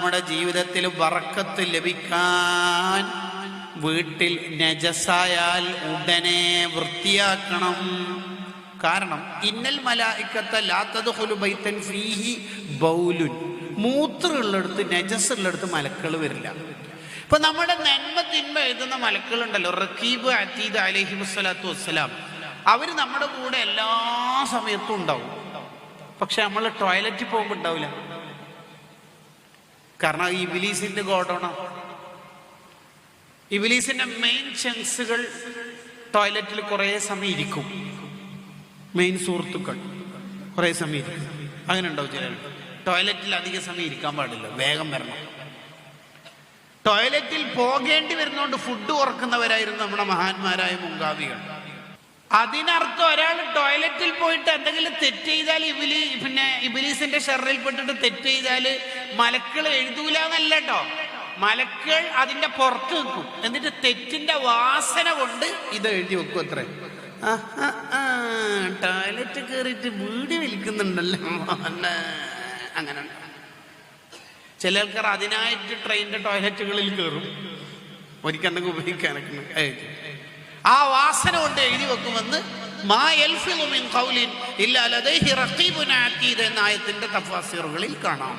നമ്മുടെ ജീവിതത്തിൽ ബറക്കത്ത് ലഭിക്കാൻ വീട്ടിൽ നജസായാൽ ഉടനെ വൃത്തിയാക്കണം. കാരണം ഇന്നൽ മലായിക്കത്ത ലാ തദ്ഖുലു ബൈതൻ ഫീഹി ബൗലുൻ, മൂത്രമുള്ളിടത്ത് നജസുള്ളിടത്ത് മലക്കൾ വരില്ല. ഇപ്പൊ നമ്മുടെ നന്മ തിന്മ എഴുതുന്ന മലക്കളുണ്ടല്ലോ, റഖീബ് അതീദ് അലൈഹി വസ്സലാത്തു വസ്സലാം, അവര് നമ്മുടെ കൂടെ എല്ലാ സമയത്തും ഉണ്ടാവും. പക്ഷെ നമ്മൾ ടോയ്ലറ്റിൽ പോകുമ്പോൾ ഉണ്ടാവില്ല. കാരണം ഇബ്ലീസിന്റെ ഗോഡൗണ. ഇബ്ലീസിന്റെ മെയിൻ ചങ്സുകൾ ടോയ്ലറ്റിൽ കുറെ സമയം ഇരിക്കും. മെയിൻ സുഹൃത്തുക്കൾ കുറെ സമയം ഇരിക്കും. അങ്ങനെ ഉണ്ടാവും ചില ടോയ്ലറ്റിൽ അധിക സമയം ഇരിക്കാൻ പാടില്ല, വേഗം വരണം. ടോയ്ലറ്റിൽ പോകേണ്ടി വരുന്നോണ്ട് ഫുഡ് കുറക്കുന്നവരായിരുന്നു നമ്മുടെ മഹാന്മാരായ മുൻഗാമികൾ. അതിനർത്ഥം ഒരാൾ ടോയ്ലറ്റിൽ പോയിട്ട് എന്തെങ്കിലും തെറ്റ് ചെയ്താൽ ഇബ്ലീസിന്റെ ഷർറിൽ പെട്ടിട്ട് തെറ്റ് ചെയ്താൽ മലക്കൾ എഴുതൂല എന്നല്ല കേട്ടോ. മലക്കൾ അതിന്റെ പുറത്ത് നിൽക്കും. എന്നിട്ട് തെറ്റിന്റെ വാസന കൊണ്ട് ഇത് എഴുതി വെക്കും. അത്രേ. ടോയ്ലറ്റ് കയറിയിട്ട് വീട് വലിക്കുന്നുണ്ടല്ലോ അങ്ങനെ. ചില ആൾക്കാർ അതിനായിട്ട് ട്രെയിനിന്റെ ടോയ്ലറ്റുകളിൽ കയറും, ഒരിക്കൽ എന്തെങ്കിലും ഉപയോഗിക്കാനൊക്കെ. ആ വാസന കൊണ്ട് എഴുതി വെക്കുമെന്ന് മാ യൽഫിളു മിൻ ഖൗലിൻ ഇല്ലാ ലദൈഹി റഖീബുൻ അതീദ് എന്ന ആയത്തിന്റെ തഫ്സീറുകളിൽ കാണാം.